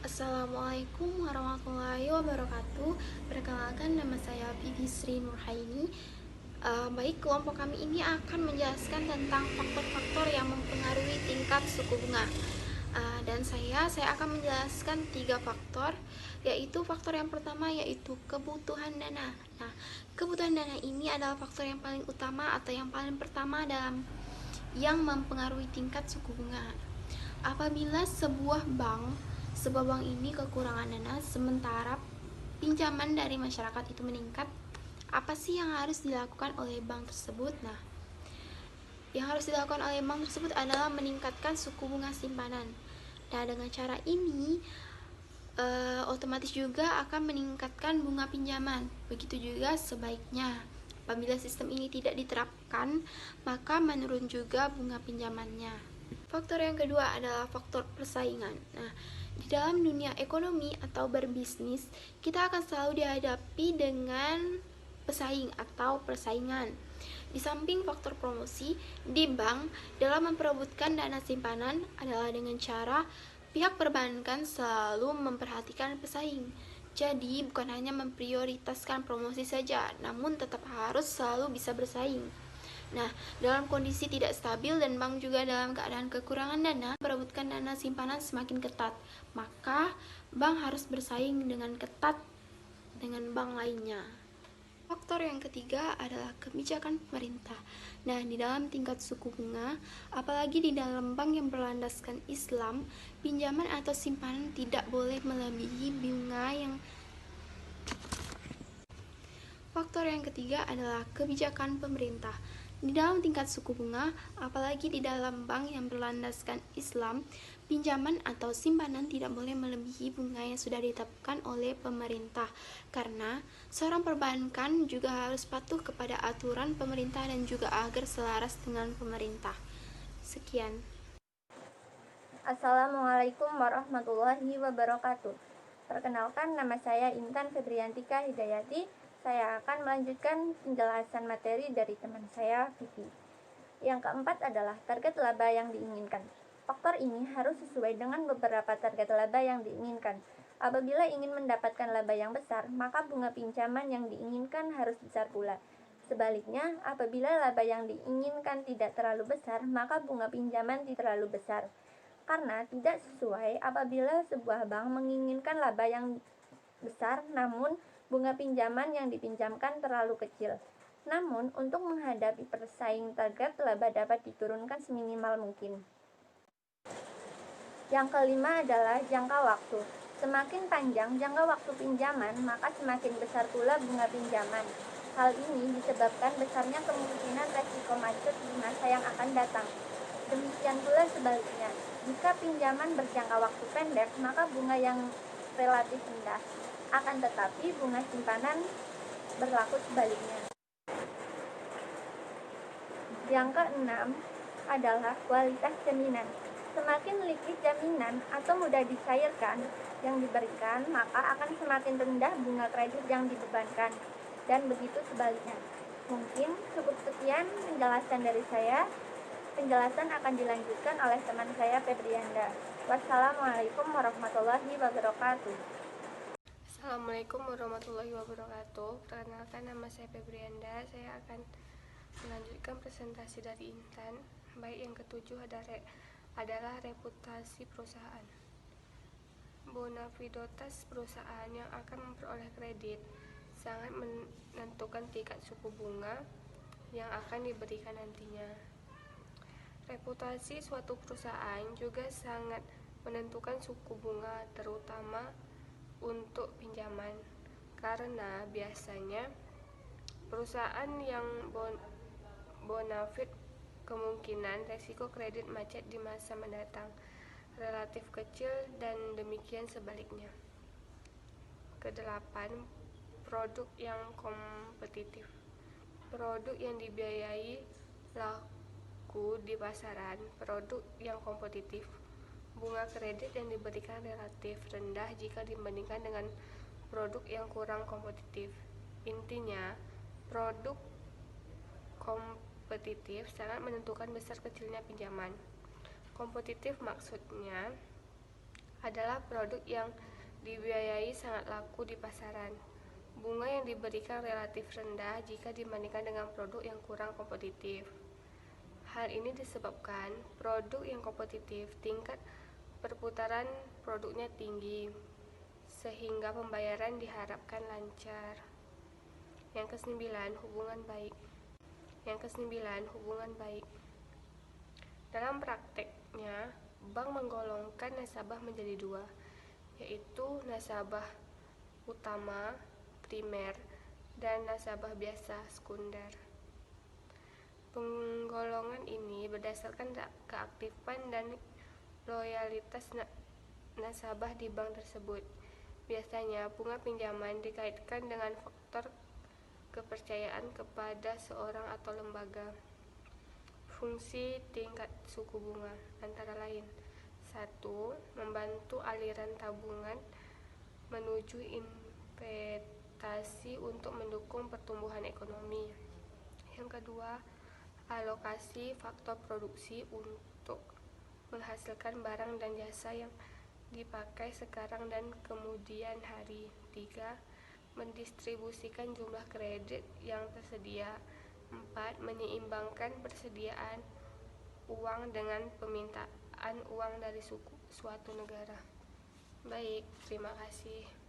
Assalamualaikum warahmatullahi wabarakatuh. Perkenalkan, nama saya Bibi Sri Nurhaini. Baik, kelompok kami ini akan menjelaskan tentang faktor-faktor yang mempengaruhi tingkat suku bunga. Dan saya akan menjelaskan 3 faktor, yaitu faktor yang pertama yaitu kebutuhan dana. Nah, kebutuhan dana ini adalah faktor yang paling utama atau yang paling pertama dalam yang mempengaruhi tingkat suku bunga. Apabila sebuah bank ini kekurangan dana, sementara pinjaman dari masyarakat itu meningkat, apa sih yang harus dilakukan oleh bank tersebut? Nah, yang harus dilakukan oleh bank tersebut adalah meningkatkan suku bunga simpanan. Nah, dengan cara ini otomatis juga akan meningkatkan bunga pinjaman. Begitu juga sebaliknya. Apabila sistem ini tidak diterapkan, maka menurun juga bunga pinjamannya. Faktor yang kedua adalah faktor persaingan. Nah, di dalam dunia ekonomi atau berbisnis, kita akan selalu dihadapi dengan pesaing atau persaingan. Di samping faktor promosi, di bank dalam memperebutkan dana simpanan adalah dengan cara pihak perbankan selalu memperhatikan pesaing. Jadi, bukan hanya memprioritaskan promosi saja, namun tetap harus selalu bisa bersaing. Nah, dalam kondisi tidak stabil dan bank juga dalam keadaan kekurangan dana, perebutkan dana simpanan semakin ketat. Maka, bank harus bersaing dengan ketat dengan bank lainnya. Faktor yang ketiga adalah kebijakan pemerintah. Nah, di dalam tingkat suku bunga, apalagi di dalam bank yang berlandaskan Islam, pinjaman atau simpanan tidak boleh melebihi bunga yang Faktor yang ketiga adalah kebijakan pemerintah. Di dalam tingkat suku bunga, apalagi di dalam bank yang berlandaskan Islam, pinjaman atau simpanan tidak boleh melebihi bunga yang sudah ditetapkan oleh pemerintah. Karena seorang perbankan juga harus patuh kepada aturan pemerintah dan juga agar selaras dengan pemerintah. Sekian. Assalamualaikum warahmatullahi wabarakatuh. Perkenalkan, nama saya Intan Febriantika Hidayati. Saya akan melanjutkan penjelasan materi dari teman saya, Vivi. Yang keempat adalah target laba yang diinginkan. Faktor ini harus sesuai dengan beberapa target laba yang diinginkan. Apabila ingin mendapatkan laba yang besar, maka bunga pinjaman yang diinginkan harus besar pula. Sebaliknya, apabila laba yang diinginkan tidak terlalu besar, maka bunga pinjaman tidak terlalu besar. Karena tidak sesuai apabila sebuah bank menginginkan laba yang besar, namun bunga pinjaman yang dipinjamkan terlalu kecil. Namun, untuk menghadapi persaing, target laba dapat diturunkan seminimal mungkin. Yang kelima adalah jangka waktu. Semakin panjang jangka waktu pinjaman, maka semakin besar pula bunga pinjaman. Hal ini disebabkan besarnya kemungkinan resiko macet di masa yang akan datang. Demikian pula sebaliknya, jika pinjaman berjangka waktu pendek, maka bunga yang relatif rendah. Akan tetapi bunga simpanan berlaku sebaliknya. Yang keenam adalah kualitas jaminan. Semakin liquid jaminan atau mudah dicairkan yang diberikan, maka akan semakin rendah bunga kredit yang dibebankan, dan begitu sebaliknya. Mungkin cukup sekian penjelasan dari saya. Penjelasan akan dilanjutkan oleh teman saya, Febrianda. Wassalamualaikum warahmatullahi wabarakatuh. Assalamualaikum warahmatullahi wabarakatuh. Perkenalkan, nama saya Febrianda. Saya akan melanjutkan presentasi dari Intan. Baik, yang ketujuh adalah reputasi perusahaan. Bonafiditas perusahaan yang akan memperoleh kredit sangat menentukan tingkat suku bunga yang akan diberikan nantinya. Reputasi suatu perusahaan juga sangat menentukan suku bunga, terutama untuk pinjaman, karena biasanya perusahaan yang bonafit kemungkinan resiko kredit macet di masa mendatang relatif kecil, dan demikian sebaliknya. Kedelapan, produk yang kompetitif. Produk yang dibiayai laku di pasaran. Produk yang kompetitif, bunga kredit yang diberikan relatif rendah jika dibandingkan dengan produk yang kurang kompetitif. Intinya, produk kompetitif sangat menentukan besar kecilnya pinjaman. Kompetitif maksudnya adalah produk yang dibiayai sangat laku di pasaran. Bunga yang diberikan relatif rendah jika dibandingkan dengan produk yang kurang kompetitif. Hal ini disebabkan produk yang kompetitif tingkat perputaran produknya tinggi, sehingga pembayaran diharapkan lancar. Yang kesembilan, hubungan baik. Dalam prakteknya, bank menggolongkan nasabah menjadi dua, yaitu nasabah utama primer dan nasabah biasa sekunder. Penggolongan ini berdasarkan keaktifan dan loyalitas nasabah di bank tersebut. Biasanya bunga pinjaman dikaitkan dengan faktor kepercayaan kepada seorang atau lembaga. Fungsi tingkat suku bunga antara lain: 1. Membantu aliran tabungan menuju investasi untuk mendukung pertumbuhan ekonomi. Yang kedua, alokasi faktor produksi untuk menghasilkan barang dan jasa yang dipakai sekarang dan kemudian hari. 3. Mendistribusikan jumlah kredit yang tersedia. 4. Menyeimbangkan persediaan uang dengan permintaan uang dari suatu negara. Baik, terima kasih.